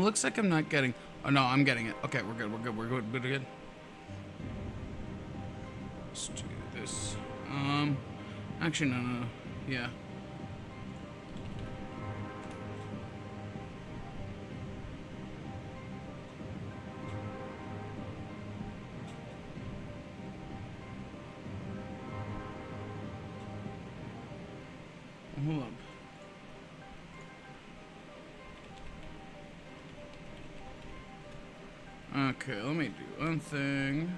looks like I'm not getting... Oh, no, I'm getting it. Okay, we're good, we're good. Let's do this. Actually, no. Yeah. Hold up. Okay, let me do one thing.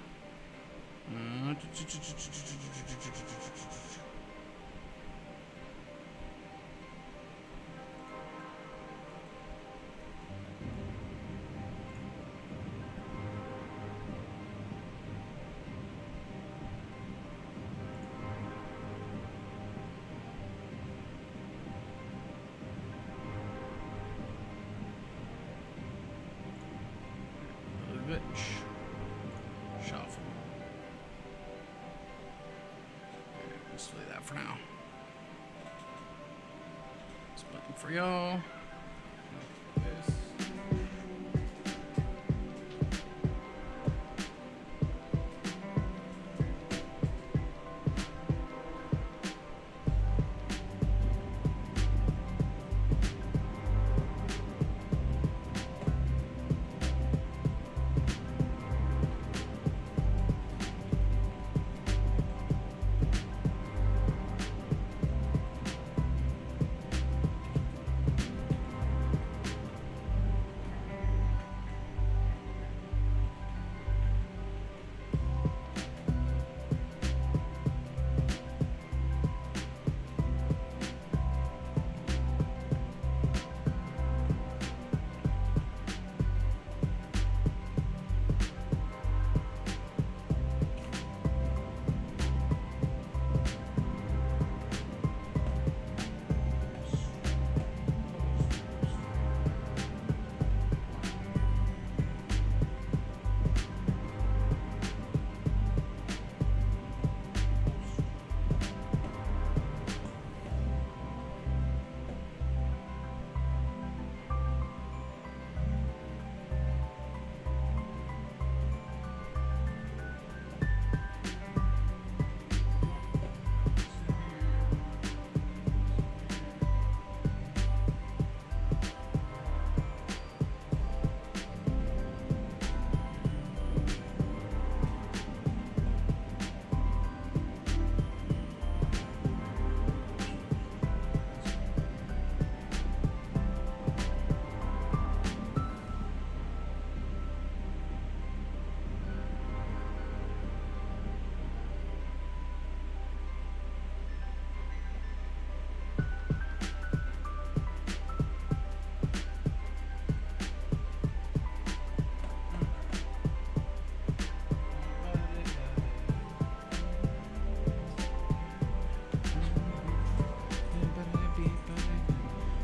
Shuffle. Let's leave that for now. Splitting for y'all. This.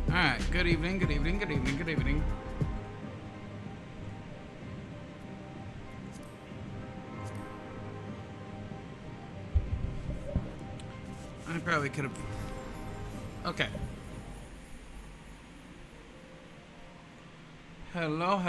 Alright, good evening. I probably could have... Okay. Hello.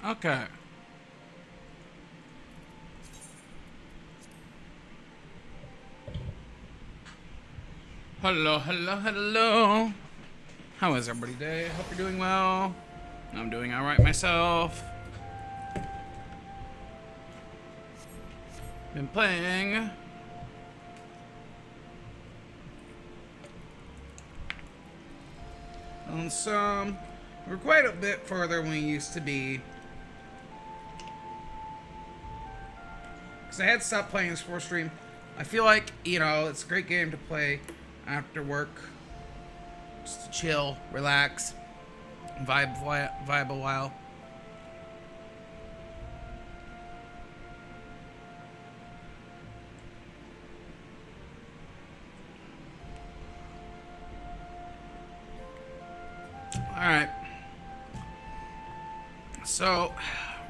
Okay. Hello. How is everybody today? Hope you're doing well. I'm doing alright myself. Been playing on some. We're quite a bit further than we used to be. Because I had stopped playing this for stream. I feel like, you know, it's a great game to play after work. Just to chill, relax, vibe a while. So,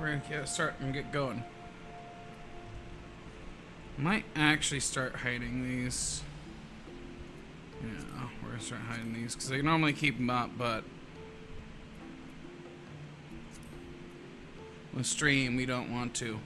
we're gonna start and get going. Might actually start hiding these. Yeah, we're gonna start hiding these because I normally keep them up, but with stream we don't want to.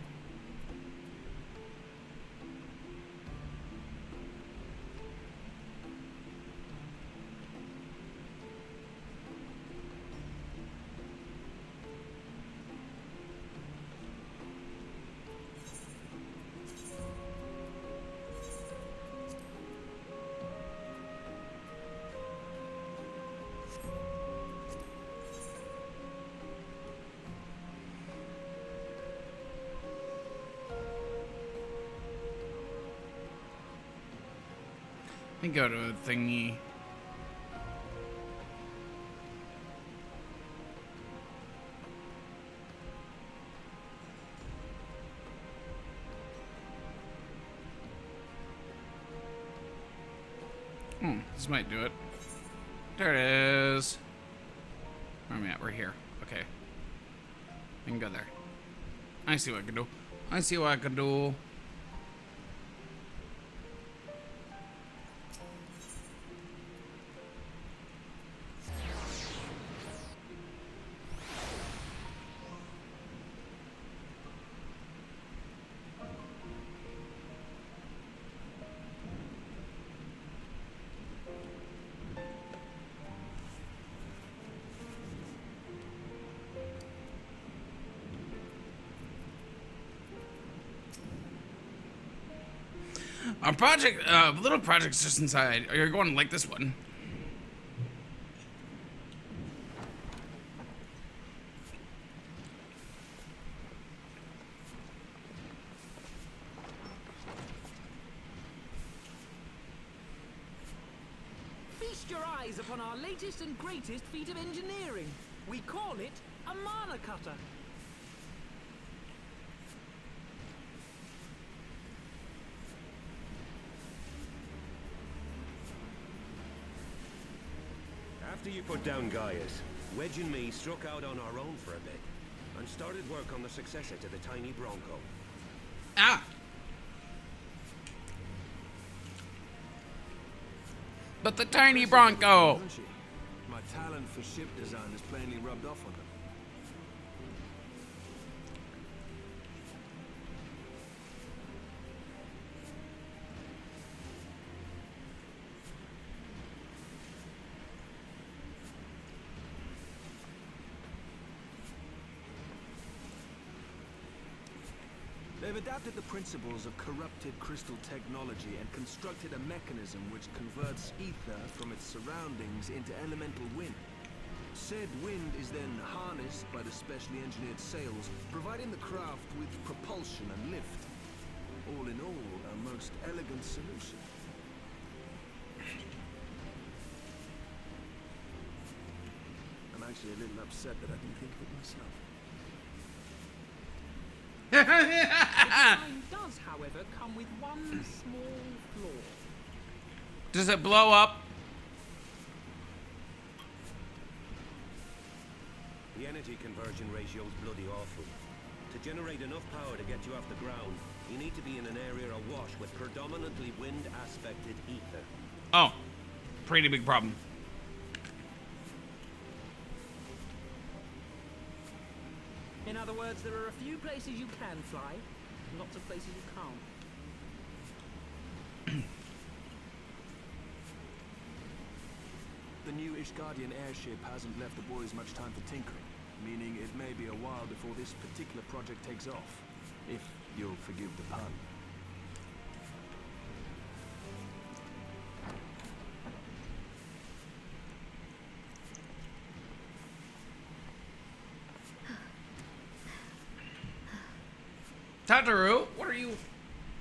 Let me go to a thingy. This might do it. There it is. Where am I at? We're here. Okay. I can go there. I see what I can do. I see what I can do. Our project, little project's just inside. You're going to like this one. Feast your eyes upon our latest and greatest feat of engineering. We call it a mana cutter. After you put down Gaius, Wedge and me struck out on our own for a bit, and started work on the successor to the tiny Bronco. Ah! But the tiny Bronco! My talent for ship design is plainly rubbed off on them. They've adapted the principles of corrupted crystal technology and constructed a mechanism which converts ether from its surroundings into elemental wind. Said wind is then harnessed by the specially engineered sails, providing the craft with propulsion and lift. All in all, a most elegant solution. I'm actually a little upset that I didn't think of it myself. The design does, however, come with one small flaw. Does it blow up? The energy conversion ratio's bloody awful. To generate enough power to get you off the ground, you need to be in an area awash with predominantly wind-aspected ether. Oh, pretty big problem. In other words, there are a few places you can fly, lots of places you can't. The new Ishgardian airship hasn't left the boys much time for tinkering, meaning it may be a while before this particular project takes off, if you'll forgive the pun. Tataru, what are you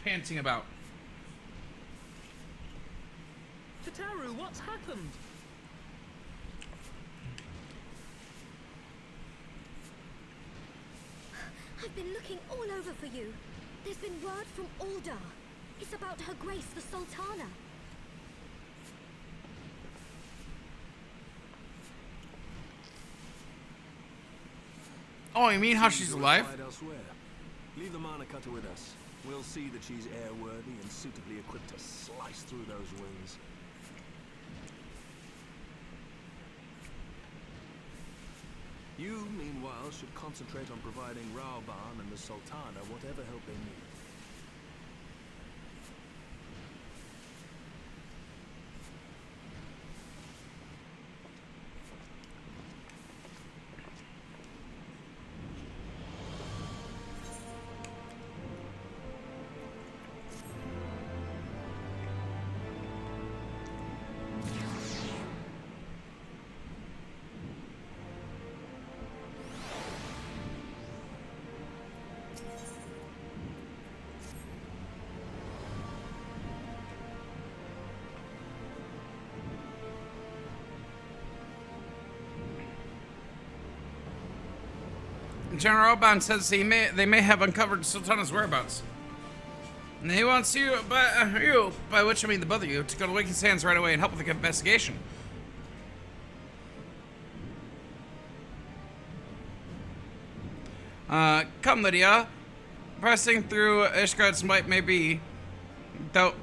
panting about? Tataru, what's happened? I've been looking all over for you. There's been word from Aldar. It's about Her Grace the Sultana. Oh, you mean how she's alive? Fight elsewhere. Leave the Mana Cutter with us. We'll see that she's airworthy and suitably equipped to slice through those winds. You, meanwhile, should concentrate on providing Raoban and the Sultana whatever help they need. General Alban says they may have uncovered Sultana's whereabouts. And he wants you, by which I mean the both of you, to go to Waking Sands right away and help with the investigation. Come, Lydia. Pressing through Ishgard's might may be, though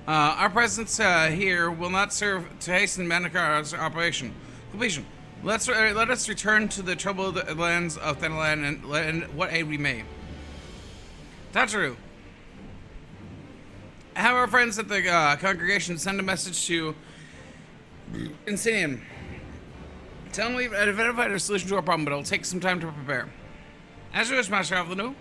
our presence here will not serve to hasten Manikar's operation completion. Let us return to the troubled lands of Thanalan and what aid we may. Tacharu, have our friends at the congregation send a message to Insidian. Tell them we've identified a solution to our problem, but it'll take some time to prepare. As you wish, Master Avlanu.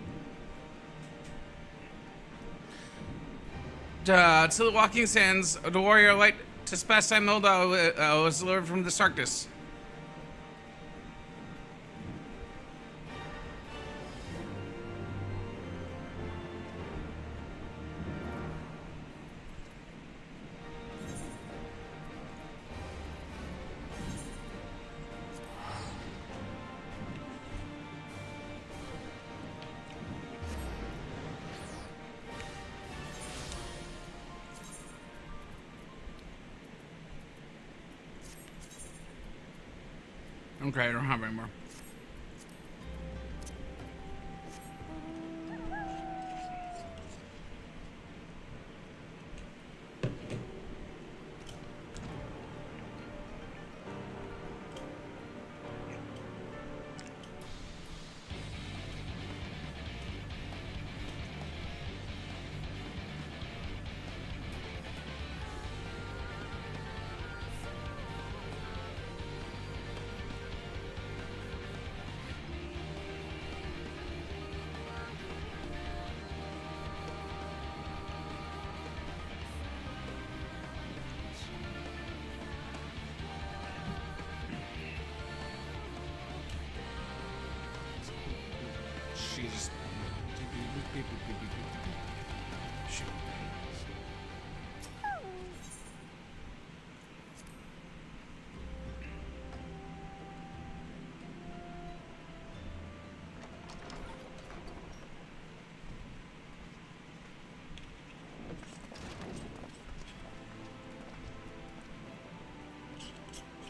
To the Walking Sands, the warrior light to pastime Milda was delivered from the Sarkis. Okay, I don't have any more. Jesus. Shoot.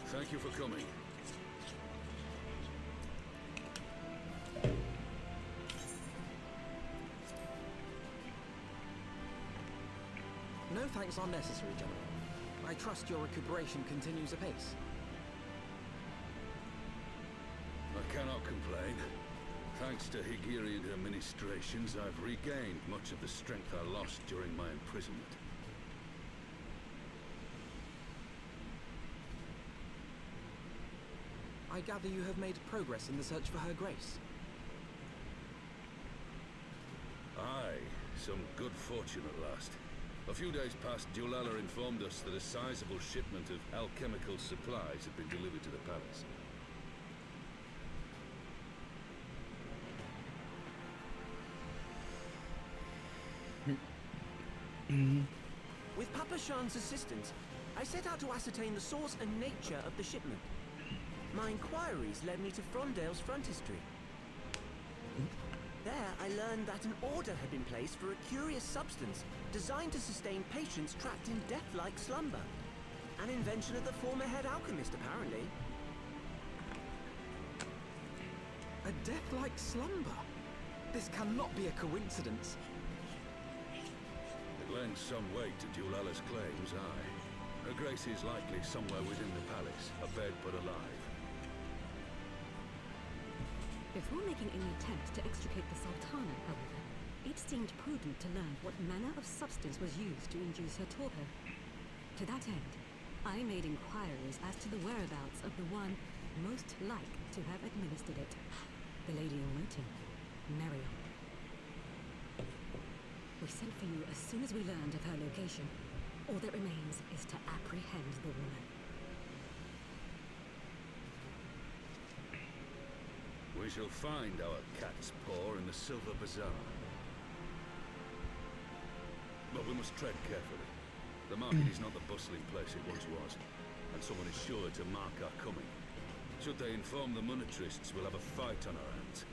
Thank you for coming. No thanks are necessary, General. I trust your recuperation continues apace. I cannot complain. Thanks to Higiri and her ministrations, I've regained much of the strength I lost during my imprisonment. I gather you have made progress in the search for Her Grace. Aye, some good fortune at last. A few days past, Dulala informed us that a sizable shipment of alchemical supplies had been delivered to the palace. With Papa Shan's assistance, I set out to ascertain the source and nature of the shipment. My inquiries led me to Frondale's frontistery. There, I learned that an order had been placed for a curious substance designed to sustain patients trapped in death-like slumber. An invention of the former head alchemist, apparently. A death-like slumber. This cannot be a coincidence. It lends some weight to Dulala's claims, aye. Her Grace is likely somewhere within the palace, abed but alive. Before making any attempt to extricate the Sultana, however, it seemed prudent to learn what manner of substance was used to induce her torpor. To that end, I made inquiries as to the whereabouts of the one most like to have administered it, the lady in waiting, Marion. We sent for you as soon as we learned of her location. All that remains is to apprehend the woman. We shall find our cat's paw in the Silver Bazaar. But we must tread carefully. The market is not the bustling place it once was, and someone is sure to mark our coming. Should they inform the monetarists, we'll have a fight on our hands.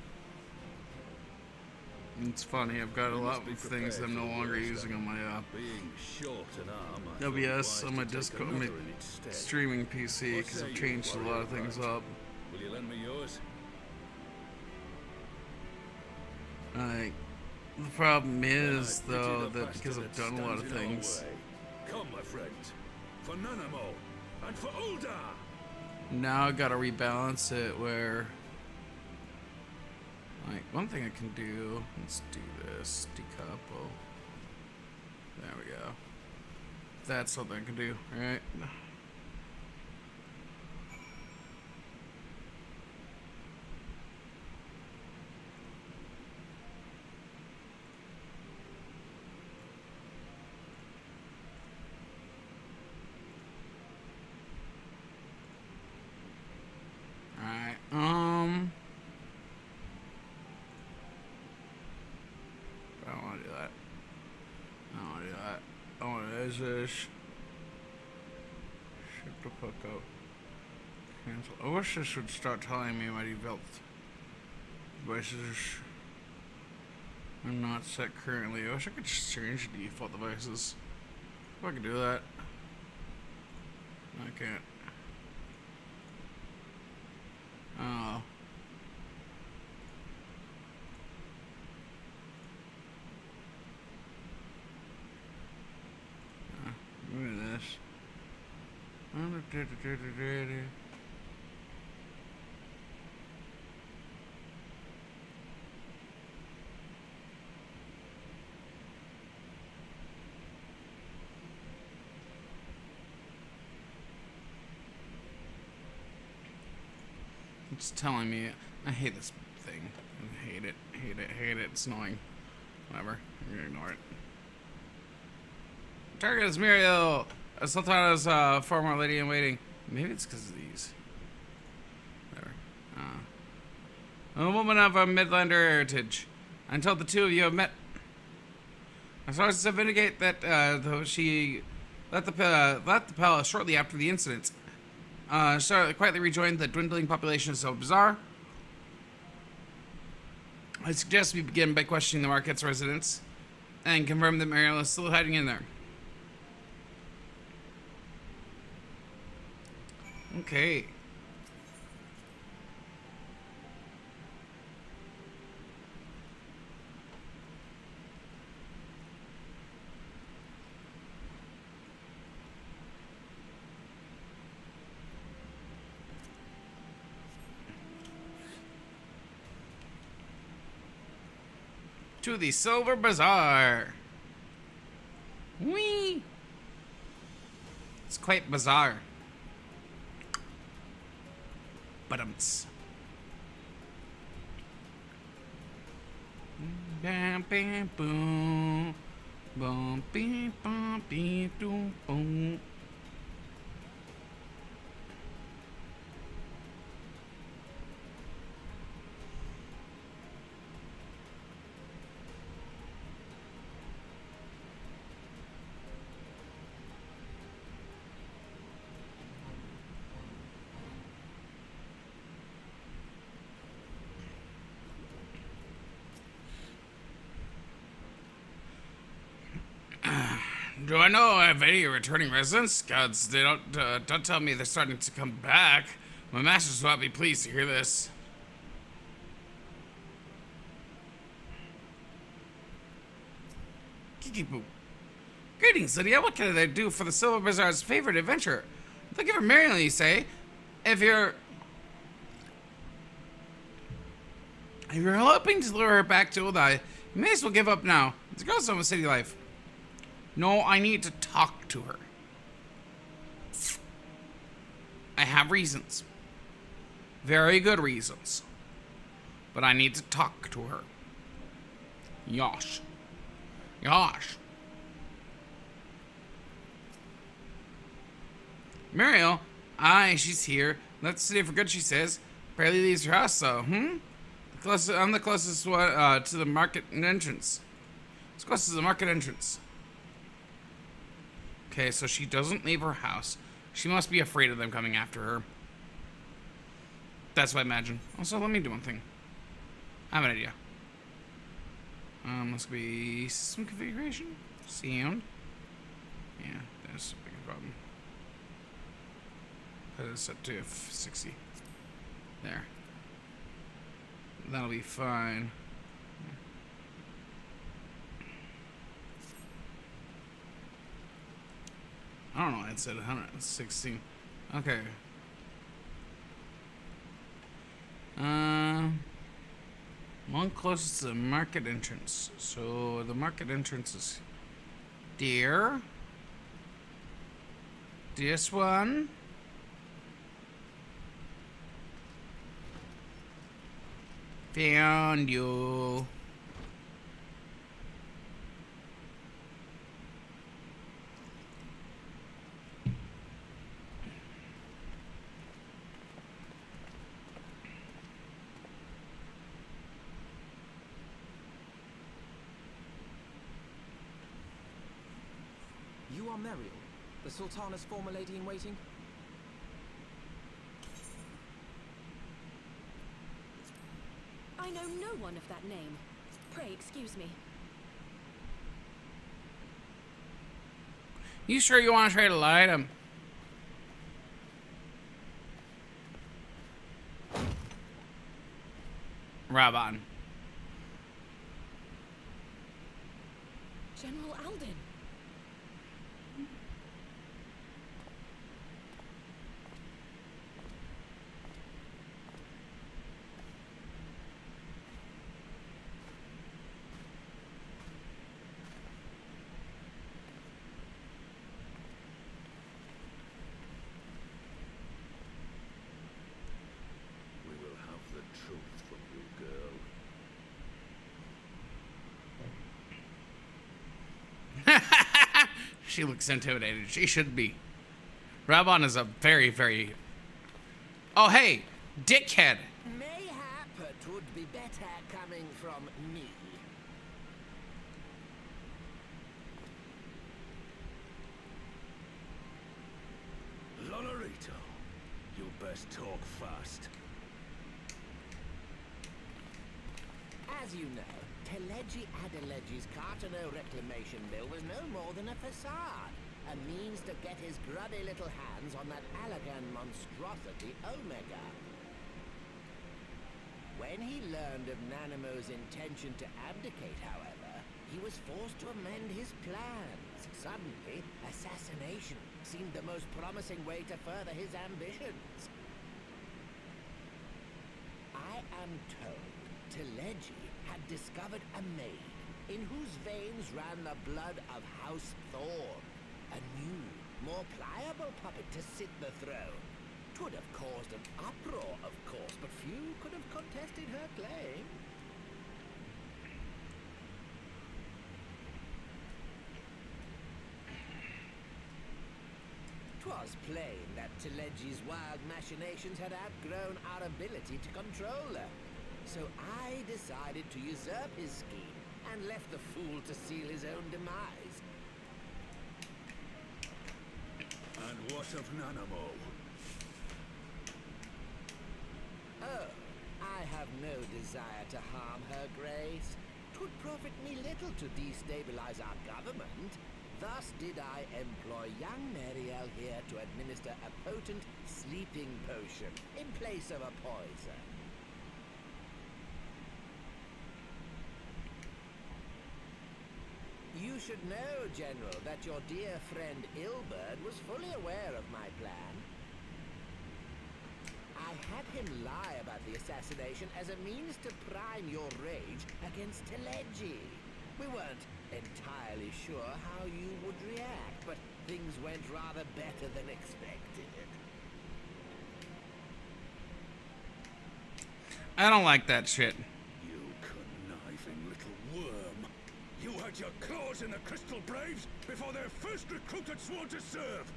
It's funny, I've got a lot of things I'm no longer using on my Being short an arm, I OBS thought it on my wise to take Discord, on my another in its stead. streaming PC, What because say I've you, changed a lot of warrior things knight? up. Will you lend me yours? Like, the problem is, Then I pity though, the that because bastard I've that done a lot of stands in our things, way. Come, my friends, for Nanamo and for Uldar! now I gotta rebalance it where, like, one thing I can do, let's do this, decouple. There we go. That's something I can do, right? Alright, I don't want to do that. I don't want to do that. I want to do this. Ship to pick up. Cancel. I wish this would start telling me my developed devices are not set currently. I wish I could just change the default devices. If I could do that. I can't. Oh. Look at this. It's telling me. I hate this thing. I hate it. Hate it. Hate it. It's annoying. Whatever. I'm gonna ignore it. Target is Muriel. Sultana's former lady in waiting. Maybe it's because of these. Whatever. A woman of a Midlander heritage. Until the two of you have met. My sources have indicate that though she left the palace shortly after the incident. So quietly rejoined the dwindling population of Silver Bazaar. I suggest we begin by questioning the market's residents and confirm that Mariel is still hiding in there. Okay. To the Silver Bazaar. Whee! It's quite bizarre. But bam bam boom. Boom beep bum beep doom boom. Do I know of any returning residents? Gods, they don't tell me they're starting to come back. My masters will not be pleased to hear this. Kiki-Poo. Greetings, Lydia. What can I do for the Silver Bazaar's favorite adventure? Looking for Mariel, you say? If you're hoping to lure her back to Oldai, you may as well give up now. It's a girl's home with city life. No, I need to talk to her. I have reasons. Very good reasons. But I need to talk to her. Yosh. Yosh. Mariel, aye, she's here. Let's see for good, she says. Barely leaves her house, though. I'm the closest one to the market entrance. As close as the market entrance. Okay, so she doesn't leave her house. She must be afraid of them coming after her. That's what I imagine. Also, let me do one thing. I have an idea. Must be some configuration. Sound. Yeah, that's a big problem. Put it set to 60. There. That'll be fine. I don't know. It said 116. Okay. One closest to the market entrance. So the market entrance is there. This one. Found you. You are Mariel, the Sultana's former lady-in-waiting? I know no one of that name. Pray excuse me. You sure you want to try to lie to him? Raban. General Alden. We will have the truth from you, girl. She looks intimidated. She should be. Raban is a very, very... Oh, hey! Dickhead! Mayhap it would be better coming from me. Lonorito, you best talk fast. As you know, Teleji Adeleji's Cartono reclamation bill was no more than a facade. A means to get his grubby little hands on that Allagan monstrosity, Omega. When he learned of Nanamo's intention to abdicate, however, he was forced to amend his plans. Suddenly, assassination seemed the most promising way to further his ambitions. I am told Teleji had discovered a maid in whose veins ran the blood of House Thorn. A new, more pliable puppet to sit the throne. 'Twould have caused an uproar, of course, but few could have contested her claim. 'Twas plain that Teleji's wild machinations had outgrown our ability to control her. So I decided to usurp his scheme and left the fool to seal his own demise. And what of Nanamo? Oh, I have no desire to harm her grace. 'Twould profit me little to destabilize our government. Thus did I employ young Mariel here to administer a potent sleeping potion in place of a poison. You should know, General, that your dear friend Ilberd was fully aware of my plan. I had him lie about the assassination as a means to prime your rage against Teleji. We weren't entirely sure how you would react, but things went rather better than expected. I don't like that shit. You conniving little worm. You had your claws in the Crystal Braves before their first recruit had sworn to serve.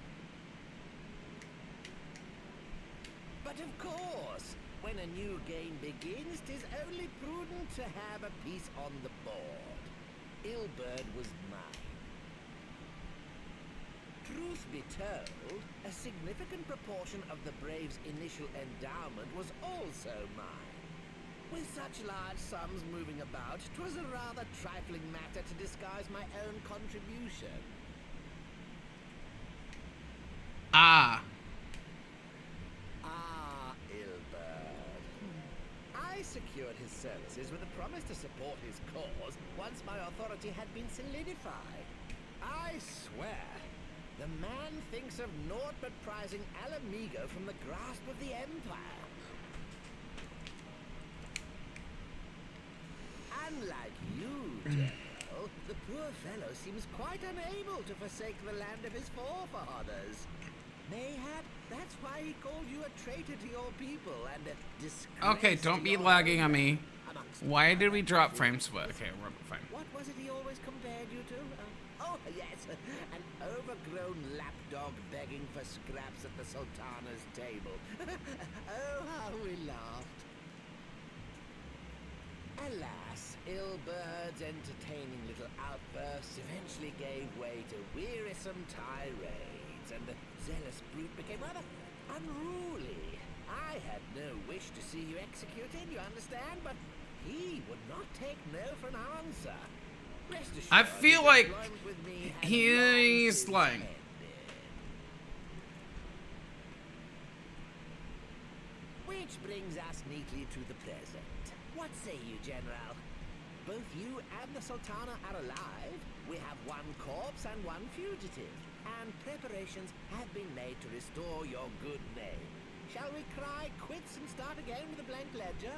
But of course, when a new game begins, 'tis only prudent to have a piece on the board. Ilberd was mine. Truth be told, a significant proportion of the Braves' initial endowment was also mine. With such large sums moving about, 'twas a rather trifling matter to disguise my own contribution. Ah. I secured his services with a promise to support his cause once my authority had been solidified. I swear, the man thinks of naught but prizing Alamigo from the grasp of the Empire. Unlike you, General, the poor fellow seems quite unable to forsake the land of his forefathers. Mayhap that's why he called you a traitor to your people and a disgrace. Okay, don't be lagging on me. Why did we drop frames? Well, okay, we're fine. What was it he always compared you to? Oh, yes, an overgrown lapdog begging for scraps at the Sultana's table. Oh, how we laughed. Alas, Ilberd's entertaining little outbursts eventually gave way to wearisome tirades, and the zealous brute became rather unruly. I had no wish to see you executed, you understand, but he would not take no for an answer. Rest assured, I feel his like employment with me has he's long lying. since ended. Which brings us neatly to the present. What say you, General? Both you and the Sultana are alive. We have one corpse and one fugitive, and preparations have been made to restore your good name. Shall we cry quits and start again with a blank ledger?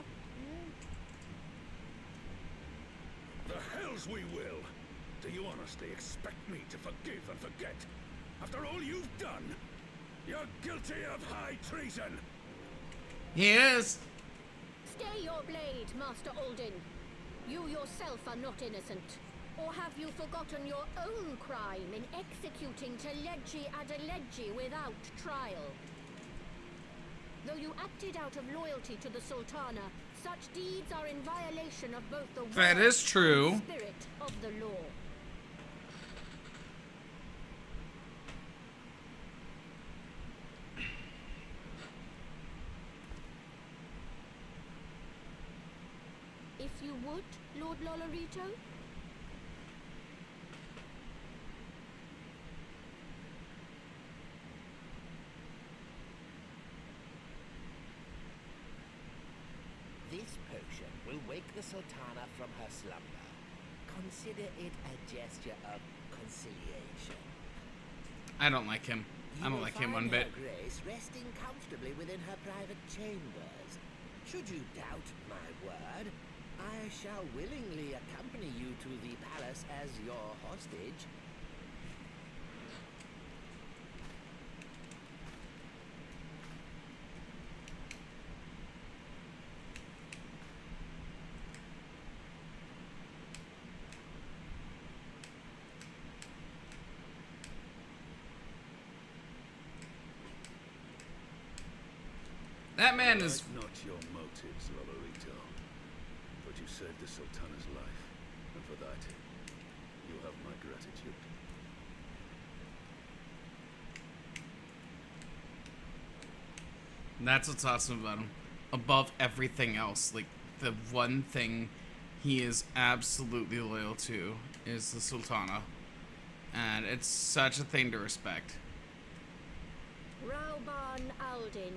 The hells we will! Do you honestly expect me to forgive and forget? After all you've done? You're guilty of high treason! He is. Stay your blade, Master Alden. You yourself are not innocent. Or have you forgotten your own crime in executing Teleji Adeleji without trial? Though you acted out of loyalty to the Sultana, such deeds are in violation of both the That word is true. and spirit of the law. If you would, Lord Lolorito? This potion will wake the Sultana from her slumber. Consider it a gesture of conciliation. I don't like him. I don't like him one bit. Her Grace resting comfortably within her private chambers. Should you doubt my word, I shall willingly accompany you to the palace as your hostage. That man is. I've not your motives, Lolorito. But you saved the Sultana's life, and for that, you have my gratitude. That's what's awesome about him. Above everything else, like the one thing he is absolutely loyal to is the Sultana, and it's such a thing to respect. Rauban Aldin,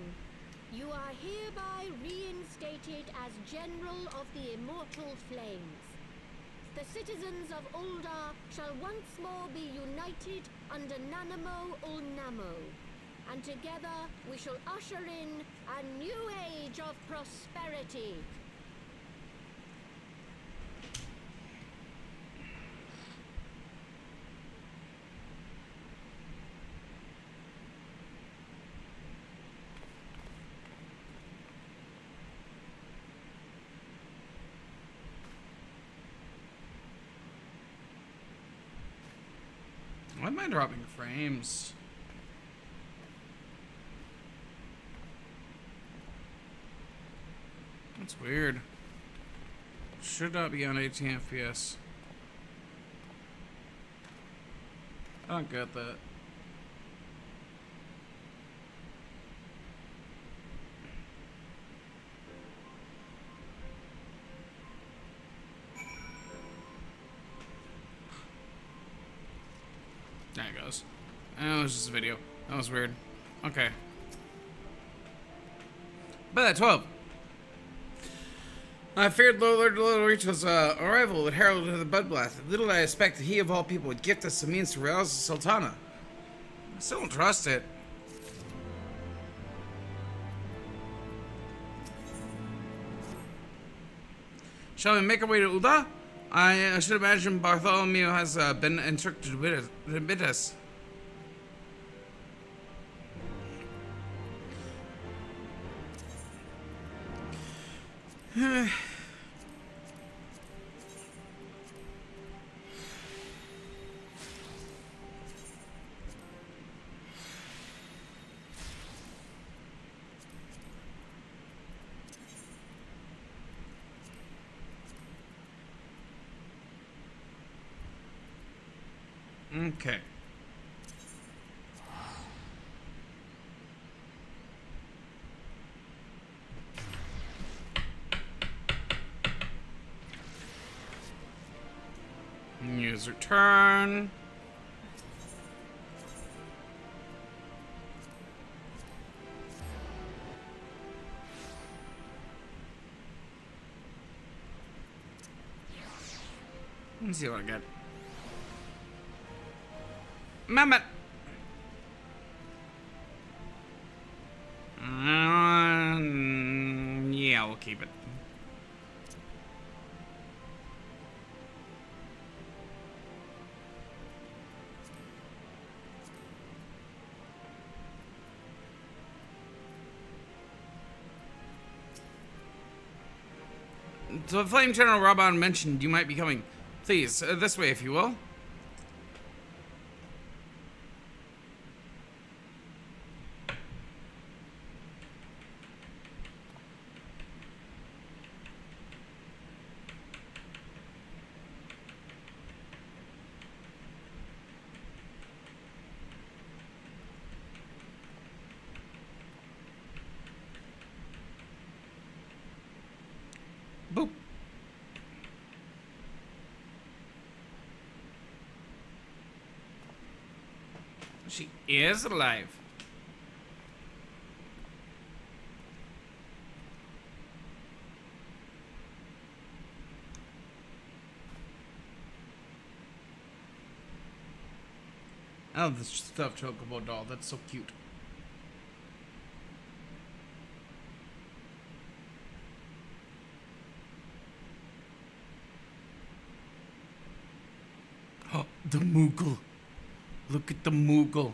you are hereby reinstated as General of the Immortal Flames. The citizens of Uldar shall once more be united under Nanamo Ulnamo, and together we shall usher in a new age of prosperity. Why am I dropping frames? That's weird. Should not be on 18 FPS. I don't get that. There it goes. Oh, it was just a video. That was weird. Okay. But at 12. I feared Lord Rachel's arrival would herald the bloodbath. Little did I expect that he of all people would gift us the means to rouse the Sultana. I still don't trust it. Shall we make our way to Uda? I should imagine Bartholomew has been instructed to bid us. Okay. User turn. Let's see what I get. Mama. Yeah, we'll keep it. So the Flame General Raban mentioned you might be coming. Please, this way if you will. Boop. She is alive. Oh, this stuffed chocobo doll. That's so cute. Oh, the Moogle. Look at the Moogle.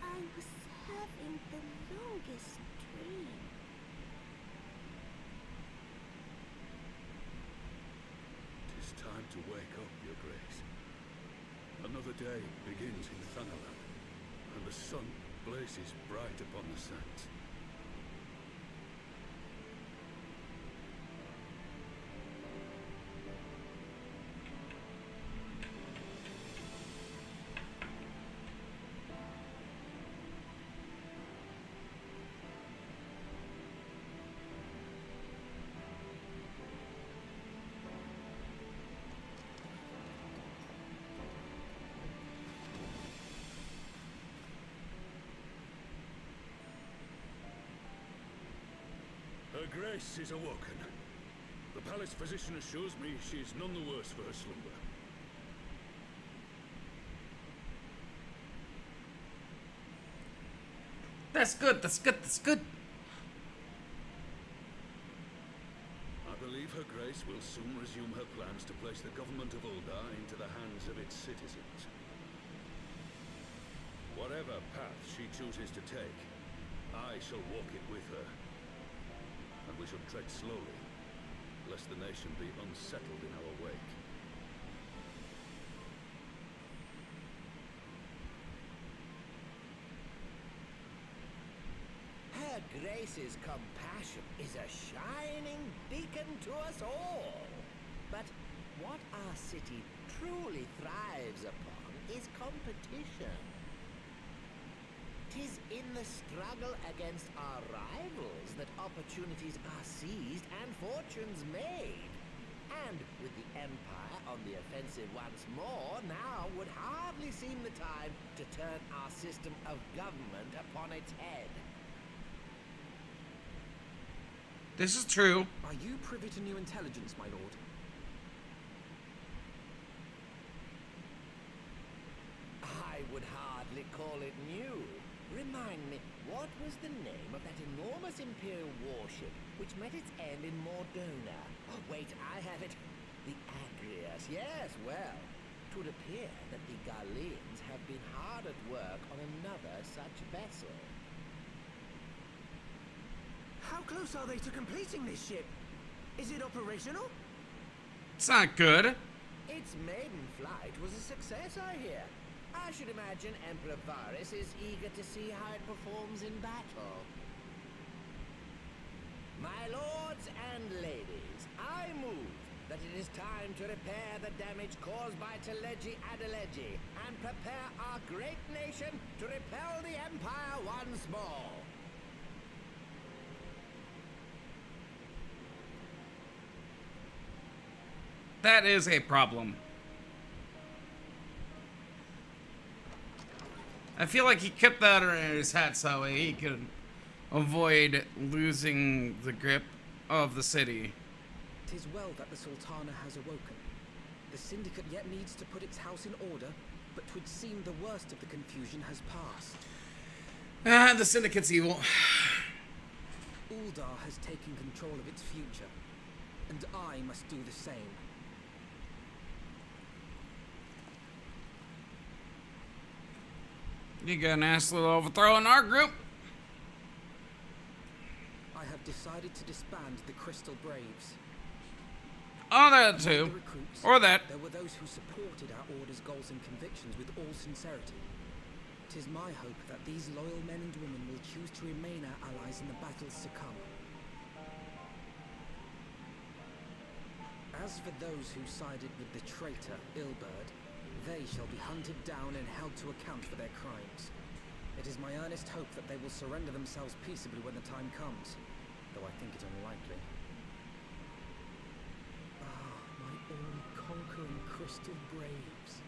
I was having the longest dream. Tis time to wake up, Your Grace. Another day begins in Thanalan, and the sun blazes bright upon the sands. Grace is awoken. The palace physician assures me she is none the worse for her slumber. That's good, that's good, that's good. I believe her Grace will soon resume her plans to place the government of Uldar into the hands of its citizens. Whatever path she chooses to take, I shall walk it with her. And we shall tread slowly, lest the nation be unsettled in our wake. Her Grace's compassion is a shining beacon to us all. But what our city truly thrives upon is competition. 'Tis in the struggle against our rivals that opportunities are seized and fortunes made. And with the Empire on the offensive once more, now would hardly seem the time to turn our system of government upon its head. This is true. Are you privy to new intelligence, my lord? I would hardly call it new. Remind me, what was the name of that enormous Imperial warship which met its end in Mordona? Oh, wait, I have it. The Agrias. Yes, well, it would appear that the Garleans have been hard at work on another such vessel. How close are they to completing this ship? Is it operational? It's not good. Its maiden flight was a success, I hear. I should imagine Emperor Varus is eager to see how it performs in battle. My lords and ladies, I move that it is time to repair the damage caused by Teleji Adeleji and prepare our great nation to repel the Empire once more. That is a problem. I feel like he kept that in his hat so he could avoid losing the grip of the city. 'Tis well that the Sultana has awoken. The Syndicate yet needs to put its house in order, but 'twould seem the worst of the confusion has passed. Ah, the Syndicate's evil. Uldar has taken control of its future, and I must do the same. You got an ass little overthrow in our group. I have decided to disband the Crystal Braves. Oh, that Among the too. recruits, Or that. there were those who supported our order's goals and convictions with all sincerity. 'Tis my hope that these loyal men and women will choose to remain our allies in the battles to come. As for those who sided with the traitor, Ilberd, they shall be hunted down and held to account for their crimes. It is my earnest hope that they will surrender themselves peaceably when the time comes, though I think it unlikely. Ah, my all-conquering Crystal Braves.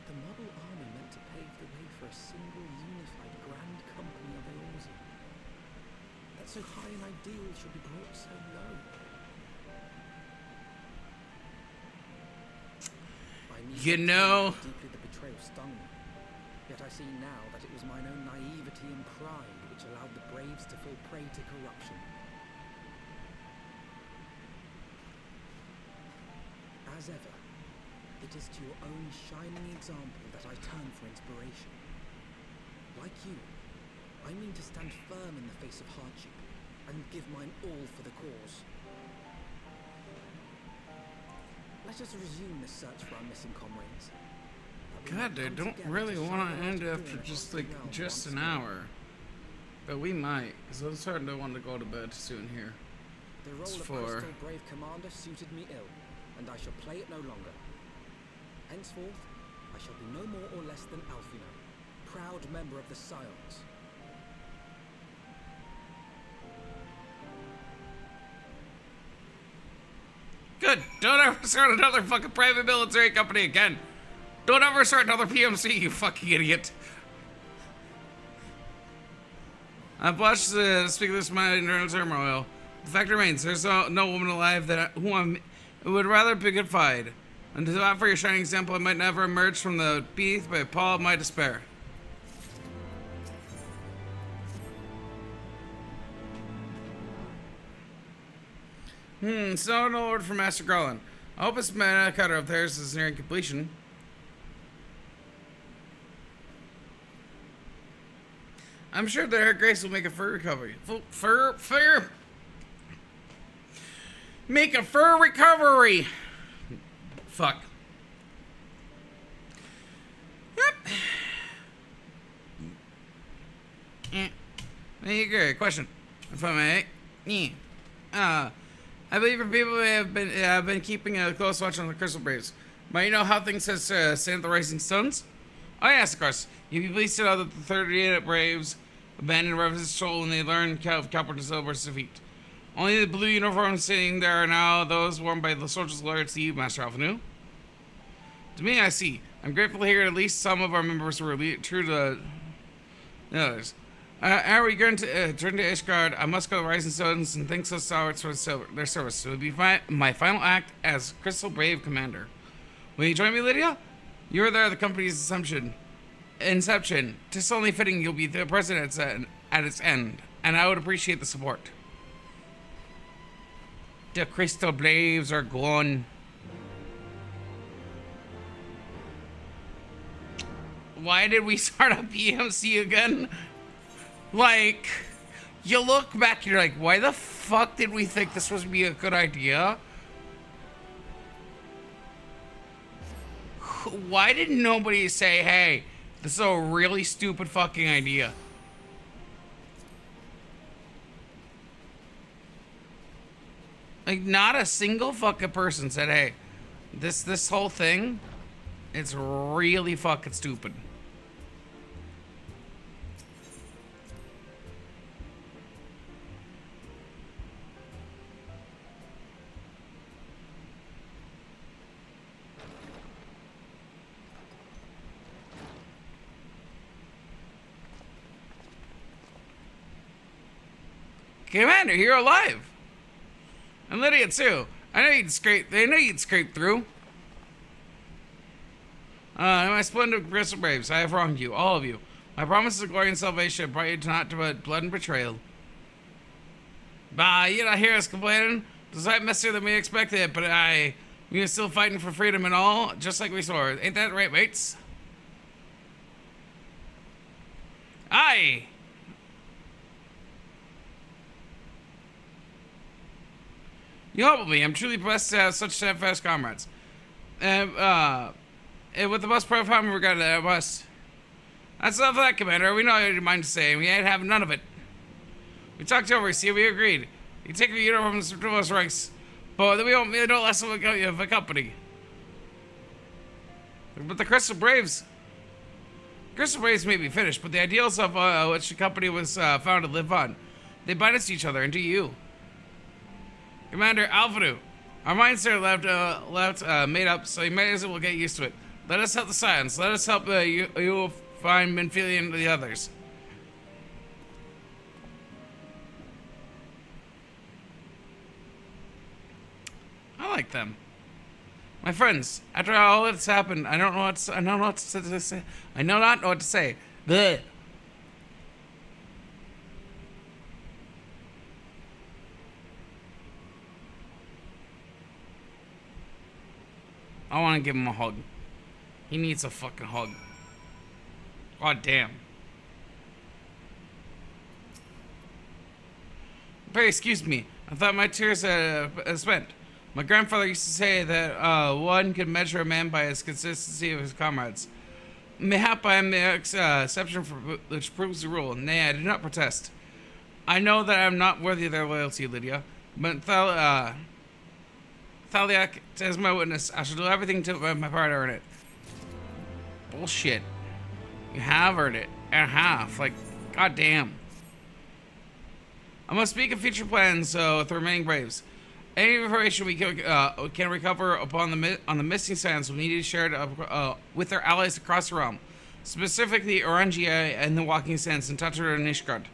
The model army meant to pave the way for a single unified grand company of Eorzea. That so high an ideal should be brought so low. You know, Deeply the betrayal stung me. Yet I see now that it was mine own naivety and pride which allowed the Braves to fall prey to corruption. As ever, it is to your own shining example that I turn for inspiration. Like you, I mean to stand firm in the face of hardship and give mine all for the cause. Let us resume the search for our missing comrades. God, they don't really want to end after just an hour. But we might, because I'm starting to want to go to bed soon here. The role It's of for- Crystal Brave Commander suited me ill, and I shall play it no longer. Henceforth, I shall be no more or less than Alfino, proud member of the Scions. Good. Don't ever start another fucking private military company again. Don't ever start another PMC, you fucking idiot. I've watched the Speak of this my internal turmoil. The fact remains, there's no woman alive who would rather be goodfied. And to offer your shining example, I might never emerge from the beneath by appall of my despair. So no order from Master Garland. I hope this mana cutter of theirs is nearing completion. I'm sure that her grace will make a fur recovery. Make a fur recovery! Fuck. Yep. Great question. If I may. I believe your people have been keeping a close watch on the Crystal Braves. Might you know how things have stand at the Rising Stones? Oh yes, of course. You'd be pleased to know that the 38 Braves abandoned Revenant's soul when they learned Caliber to Silver's defeat. Only the blue uniforms sitting there are now those worn by the soldiers loyal to you, Master Alphanu. To me, I see. I'm grateful to hear at least some of our members were true to the others. Are we going to turn to Ishgard? I must go to Rising Stones and thank those stalwarts for their service. It will be my final act as Crystal Brave Commander. Will you join me, Lydia? You were there at the company's inception. Tis only fitting you'll be the president at its end, and I would appreciate the support. The Crystal Braves are gone. Why did we start a PMC again? Like, you look back, you're like, why the fuck did we think this was be a good idea? Why did nobody say, hey, this is a really stupid fucking idea? Like, not a single fucking person said, hey, this whole thing, it's really fucking stupid. Commander, you're alive. And Lydia too. I know you'd scrape through. My splendid Crystal Braves, I have wronged you, all of you. My promises of glory and salvation have brought you not to blood and betrayal. Bah, you not hear us complaining? It's a lot messier than we expected, but we are still fighting for freedom and all, just like we swore. Ain't that right, mates? Aye. You help me. I'm truly blessed to have such steadfast comrades. And with the most profound regard to us. That's enough of that, Commander. We know your mind to say, and we ain't having none of it. We talked over, see, we agreed. You take your uniforms to us ranks, but we don't less of a company. But the Crystal Braves may be finished, but the ideals of which the company was founded live on. They bind us to each other and to you. Commander Alphanu, our minds are left made up, so you may as well get used to it. Let us help the Scions. Let us help you find Menphilian and the others. I like them. My friends, after all that's happened, I don't know what to say. I know not what to say. Blech. I want to give him a hug. He needs a fucking hug. God damn. Pray, excuse me. I thought my tears had spent. My grandfather used to say that one could measure a man by his consistency of his comrades. Mayhap I am the exception which proves the rule. Nay, I do not protest. I know that I am not worthy of their loyalty, Lydia. But Thaliak, as my witness, I shall do everything to my part to earn it. Bullshit. You have earned it. And a half. Like, goddamn. I must speak of future plans with the remaining Braves. Any information we can recover upon the missing Scions will need to be shared with their allies across the realm. Specifically, Orangia and the Walking Sands and Tatar and Nishgard.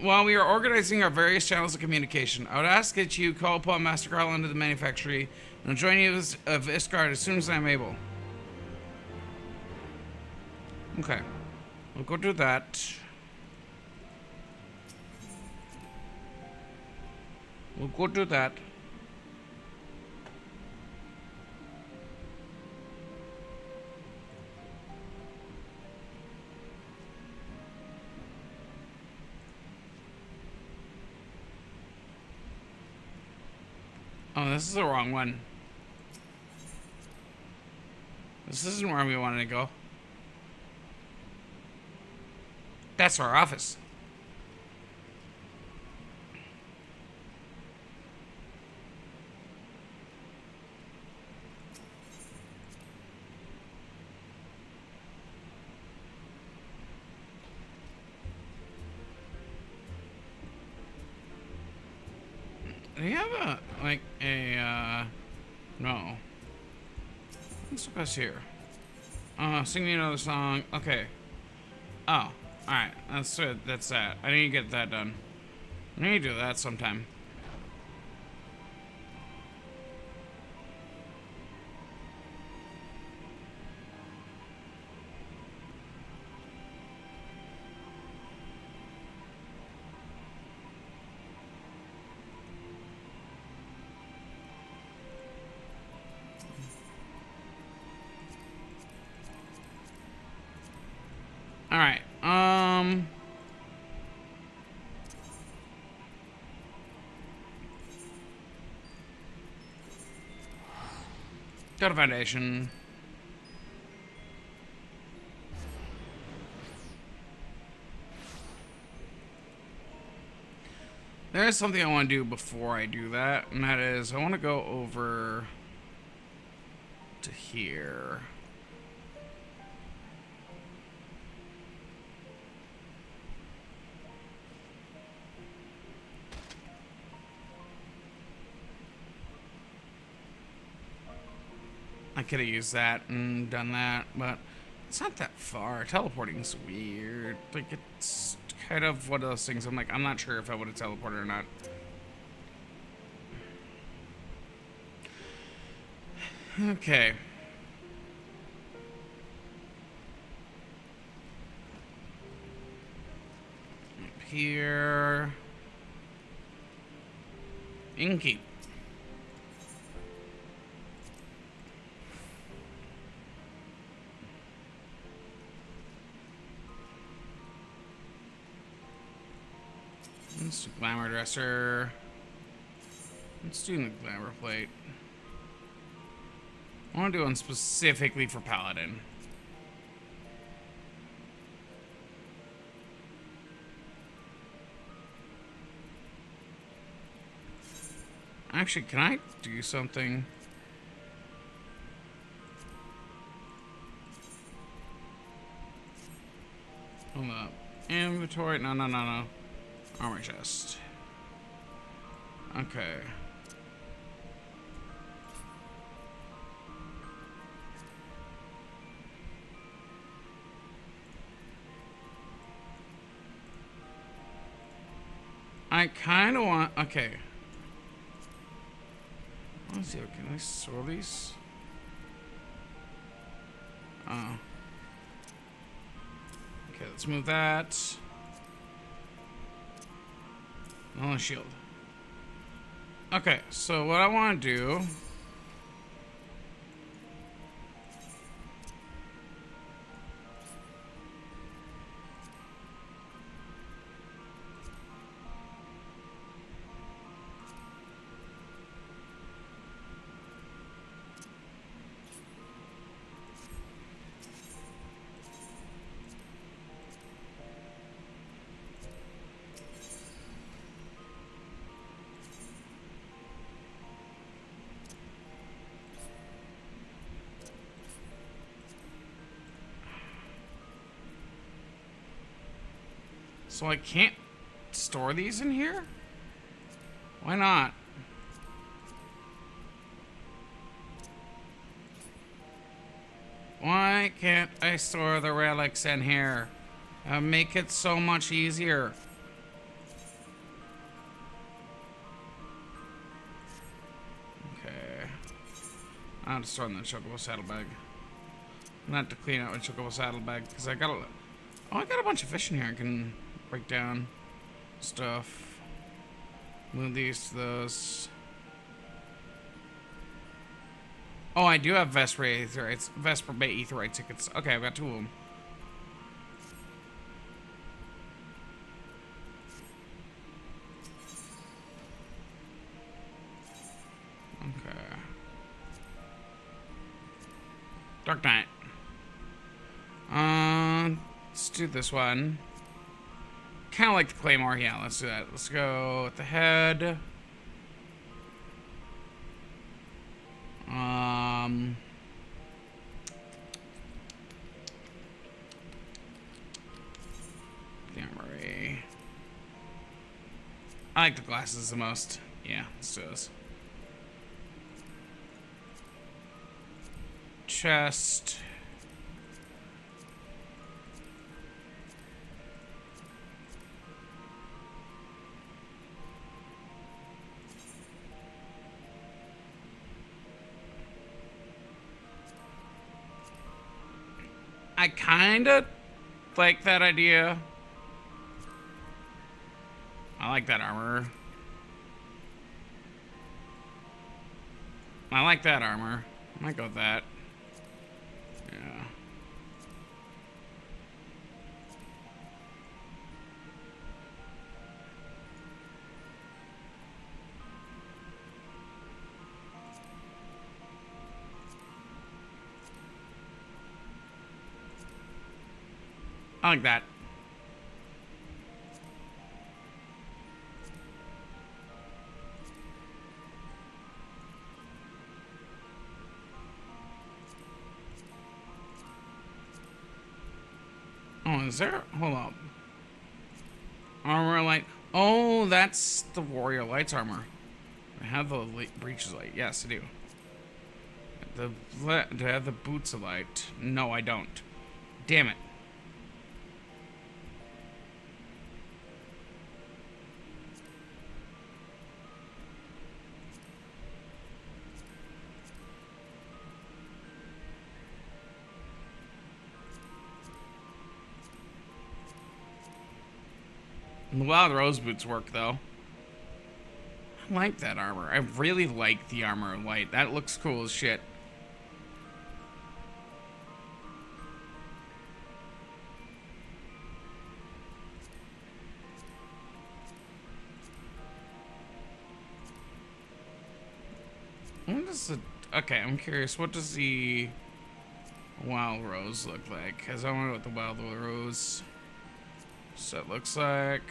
while we are organizing our various channels of communication, I would ask that you call upon Master Garland to the manufactory and I'll join you of Isgard as soon as I'm able. Okay. We'll go do that. We'll go do that. Oh, this is the wrong one. This isn't where we wanted to go. That's our office. Do you have a, like, no. What's us here? Sing me another song. Okay. Oh, alright. That's it. That's that. I need to get that done. I need to do that sometime. Alright, go to Foundation. There is something I want to do before I do that, and that is I want to go over to here. I could have used that and done that, but it's not that far. Teleporting's weird. Like, it's kind of one of those things. I'm like, I'm not sure if I would have teleported or not. Okay. Up here. Inky. Let's do glamour dresser. Let's do the glamour plate. I want to do one specifically for paladin. Actually, can I do something? Hold up. Inventory. No. Armor chest. Okay. I kind of want... Okay. Let's see. Can I store these? Oh. Okay, let's move that. Oh, shield. Okay, so what I want to do... So I can't store these in here? Why not? Why can't I store the relics in here? Make it so much easier. I'll just throw in the chocobo saddlebag. Not to clean out my chocobo saddlebag because I got a bunch of fish in here. I can break down stuff. Move these to those. Oh, I do have Vesper Bay Aetheryte tickets. Okay, I've got 2 of them. Okay. Dark Knight. Let's do this one. Kind of like the Claymore. Yeah, let's do that. Let's go with the head. The armory. I like the glasses the most. Yeah, let's do this. Chest. I kinda like that idea. I like that armor. I like that armor. I might go with that. Yeah. I like that. Oh, is there? Hold up. Armor light. Oh, that's the Warrior Light's armor. I have the breeches light. Yes, I do. Do I have the boots of light? No, I don't. Damn it. A lot of the rose boots work, though. I like that armor. I really like the armor light. That looks cool as shit. What does the... Okay, I'm curious. What does the wild rose look like? Because I wonder what the wild rose set looks like.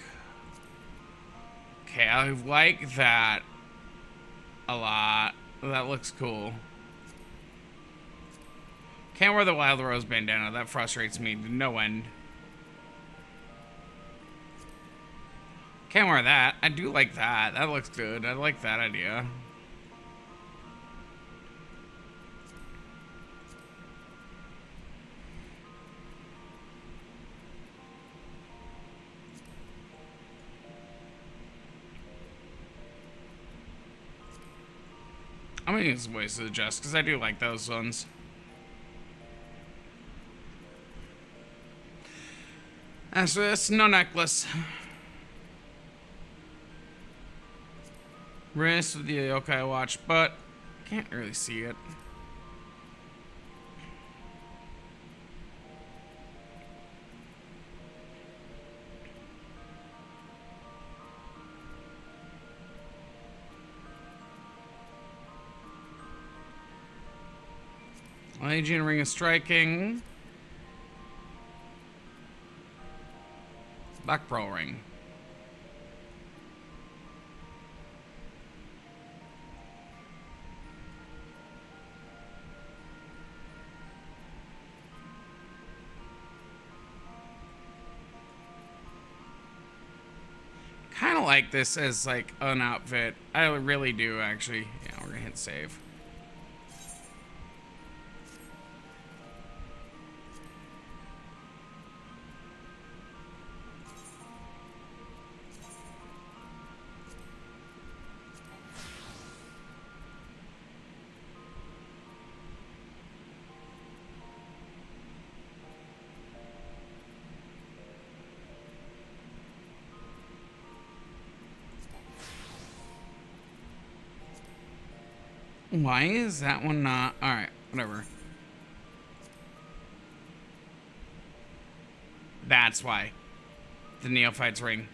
Okay, I like that a lot. That looks cool. Can't wear the wild rose bandana. That frustrates me to no end. Can't wear that. I do like that. That looks good. I like that idea. I'm gonna use some ways to adjust because I do like those ones. As for this, no necklace. Wrist with the yokai watch, but can't really see it. Legion Ring of Striking. Back Pro Ring. Kind of like this as like an outfit. I really do actually. Yeah, we're gonna hit save. Why is that one not? Alright, whatever. That's why. The Neophyte's Ring.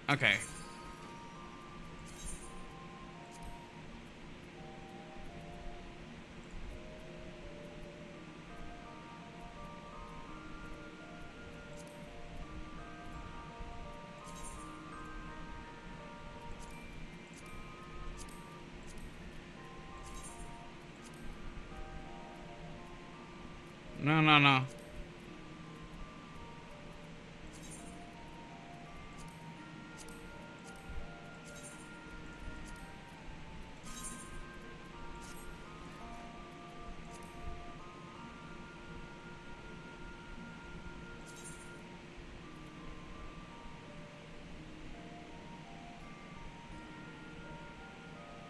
Okay. No, no, no.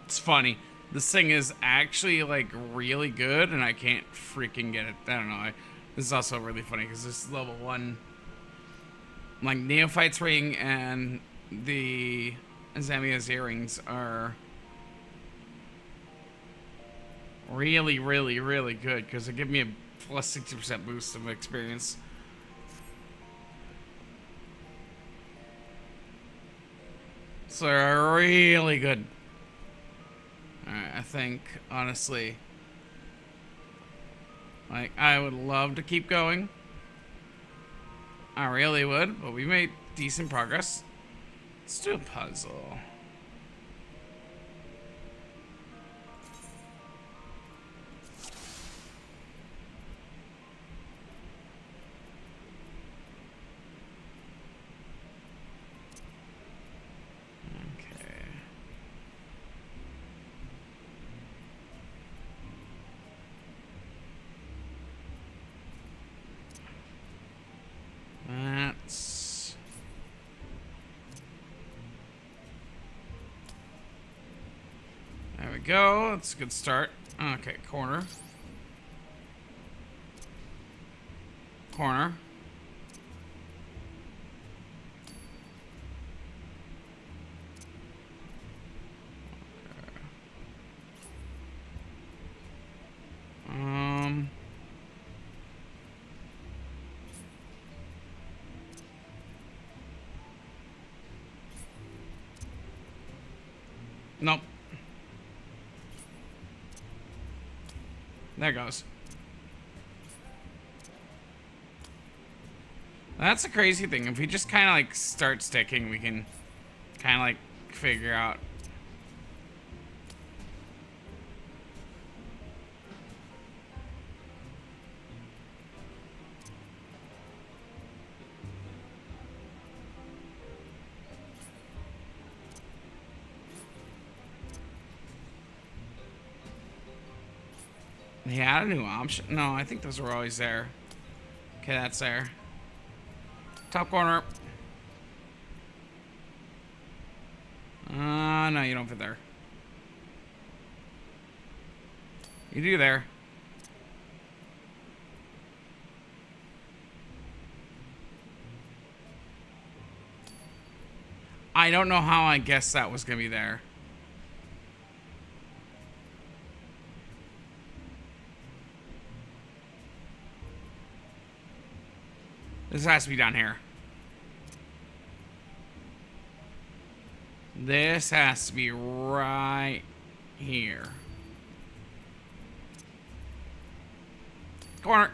It's funny. This thing is actually like really good, and I can't freaking get it. I don't know. This is also really funny because this is level 1, like Neophyte's Ring and the Zamia's earrings are really, really, really good because they give me a plus 60% boost of experience. So they're really good. Alright, I think, honestly, like, I would love to keep going. I really would, but we made decent progress. Let's do a puzzle. There we go. That's a good start. Okay, corner. Corner. Nope. There goes. That's a crazy thing. If we just kind of like start sticking, we can kind of like figure out. They had a new option. No, I think those were always there. Okay, that's there. Top corner. No, you don't fit there. You do there. I don't know how I guessed that was gonna be there. This has to be down here. This has to be right here. Corner.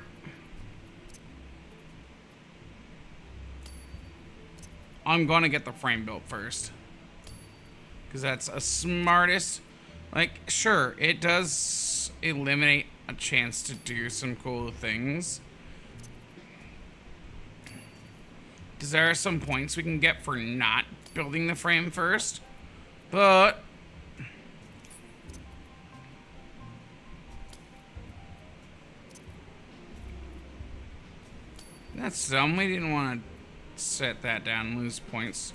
I'm gonna get the frame built first. Because that's a smartest. Like, sure, it does eliminate a chance to do some cool things. Because there are some points we can get for not building the frame first. But that's dumb. We didn't want to set that down and lose points.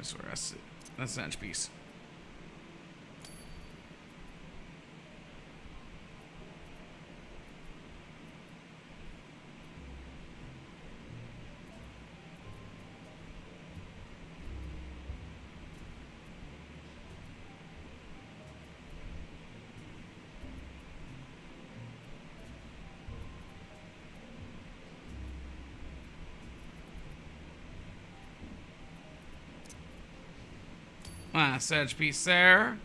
That's the rest. That's an edge piece. Last edge piece there.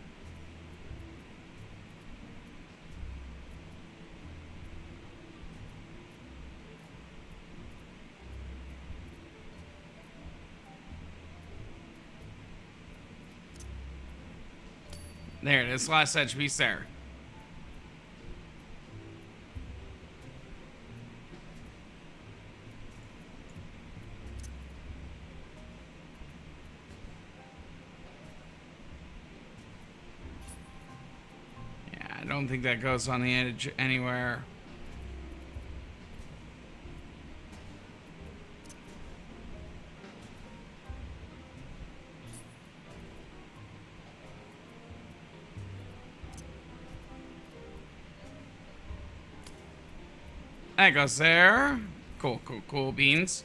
There it is, last edge piece there. I don't think that goes on the edge anywhere. That goes there. Cool, cool, cool beans.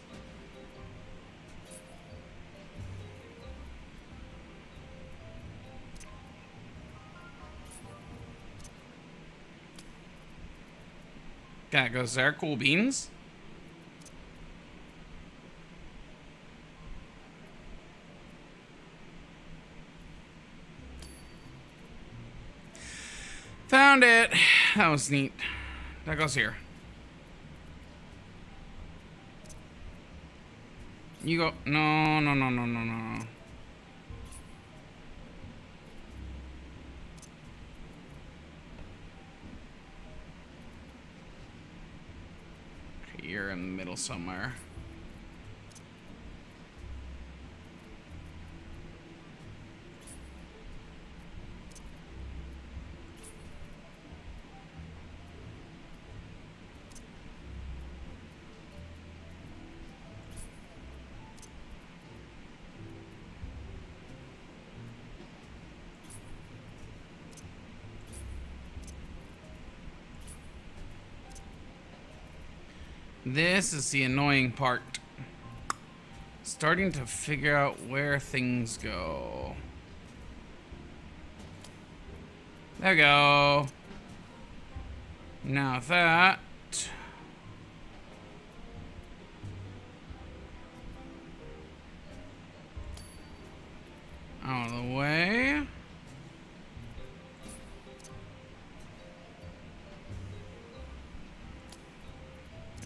That goes there. Cool beans. Found it. That was neat. That goes here. You go. No, no, no, no, no, no. You're in the middle somewhere. This is the annoying part. Starting to figure out where things go. There we go. Now that. Out of the way.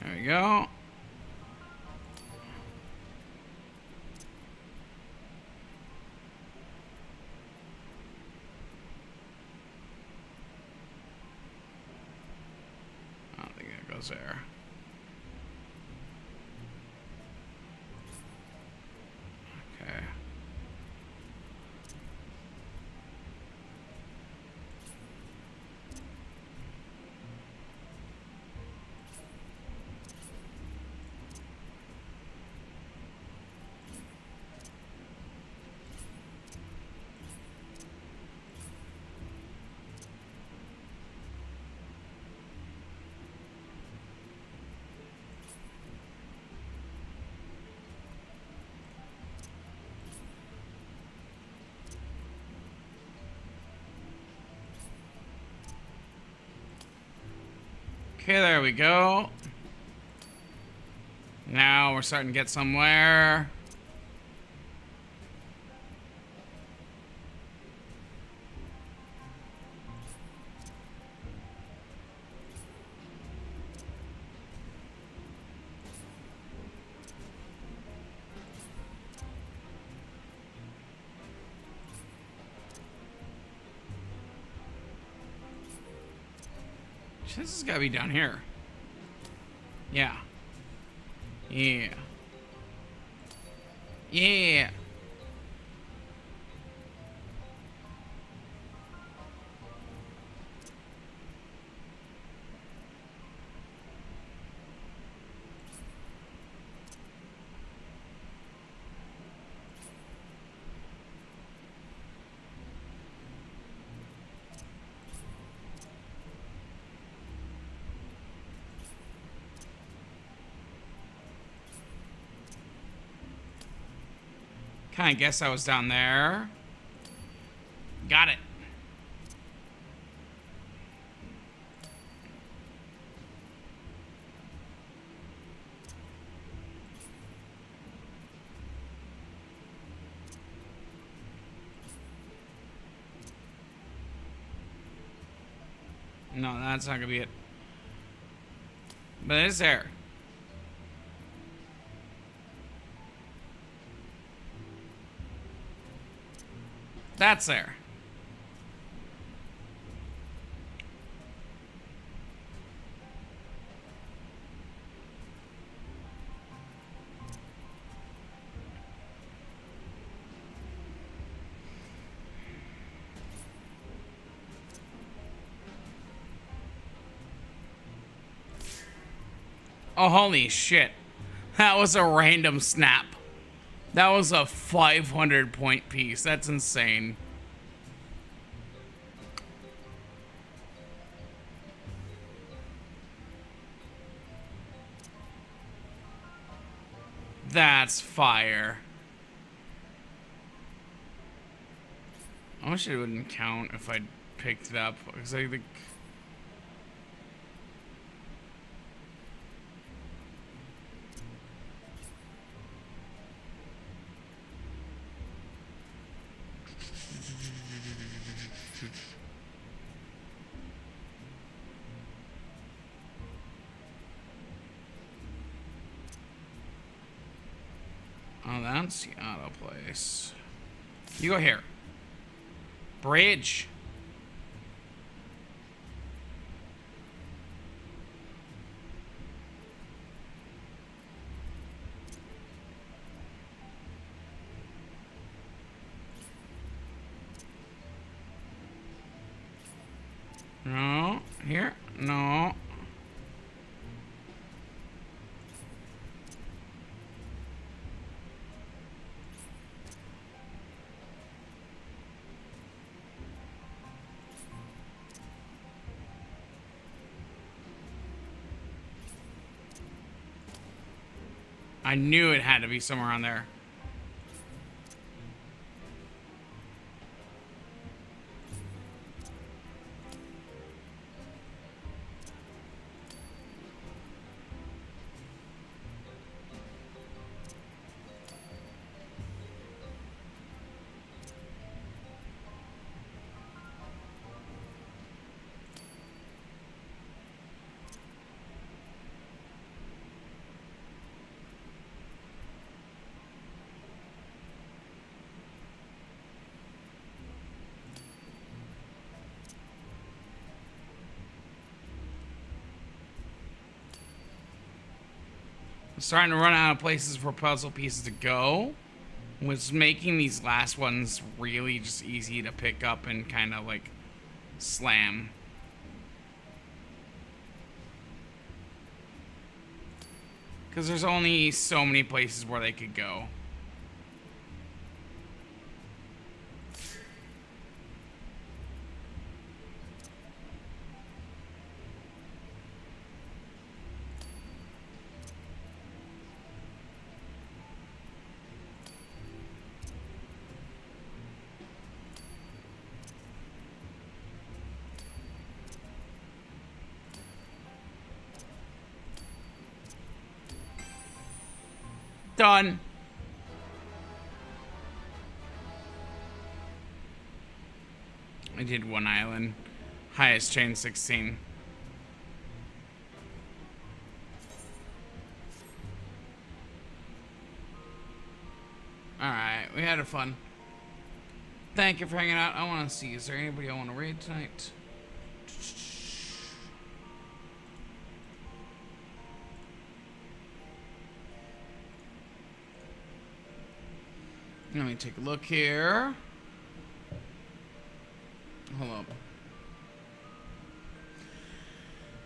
There we go. I don't think it goes there. Okay. Okay, there we go. Now we're starting to get somewhere. This has got to be down here. Yeah. Yeah. Yeah. Kinda guess I was down there. Got it. No, that's not gonna be it. But it is there. That's there. Oh, holy shit. That was a random snap. That was a 500 point piece. That's insane. That's fire. I wish it wouldn't count if I picked it up, because I think... Oh, that's the auto place. You go here. Bridge. No. Here. No. I knew it had to be somewhere on there. I'm starting to run out of places for puzzle pieces to go, was making these last ones really just easy to pick up and kind of like slam. Because there's only so many places where they could go. Done. I did one island. Highest chain 16. Alright, we had a fun. Thank you for hanging out. I want to see, is there anybody I want to raid tonight? Let me take a look here. Hold up.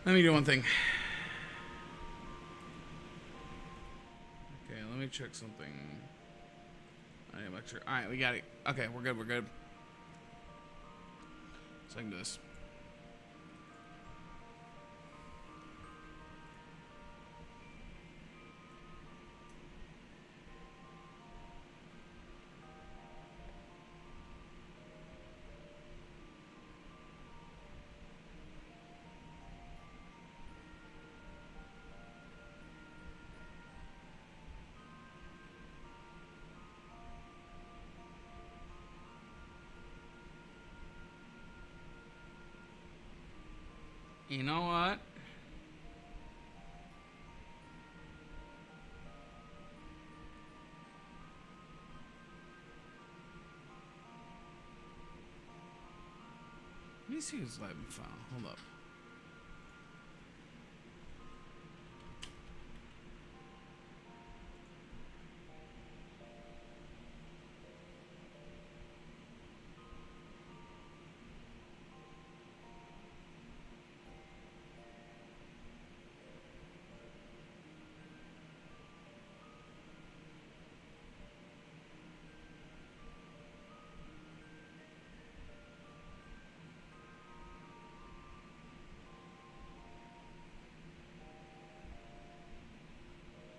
Let me do one thing. Okay, let me check something. I'm not sure. Alright, we got it. Okay, we're good, we're good. So I can do this. You know what? Let me see who's live in file. Hold up.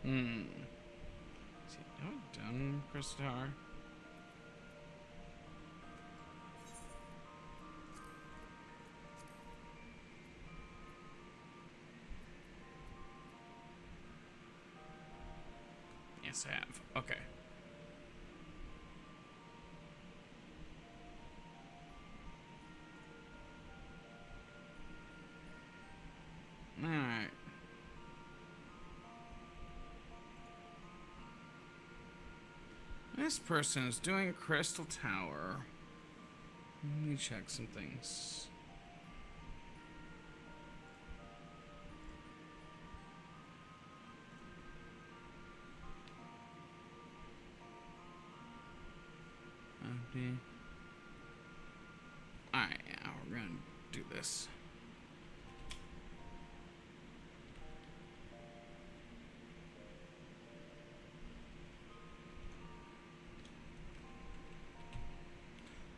Is he done, Crystal Tower? Yes, I have. Okay. Alright. This person is doing Crystal Tower. Let me check some things. Alright, yeah, we're gonna do this.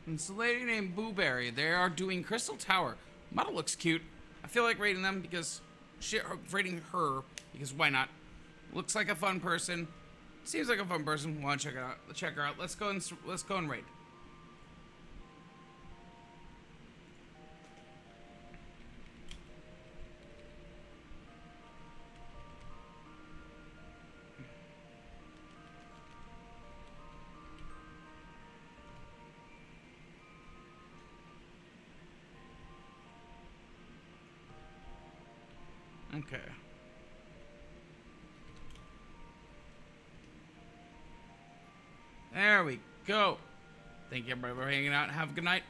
It's a lady named Booberry. They are doing Crystal Tower. Model looks cute. I feel like rating them because rating her because why not? Looks like a fun person. Seems like a fun person. Want to check it out? Check her out. Let's go and raid. Okay. There we go. Thank you everybody for hanging out. Have a good night.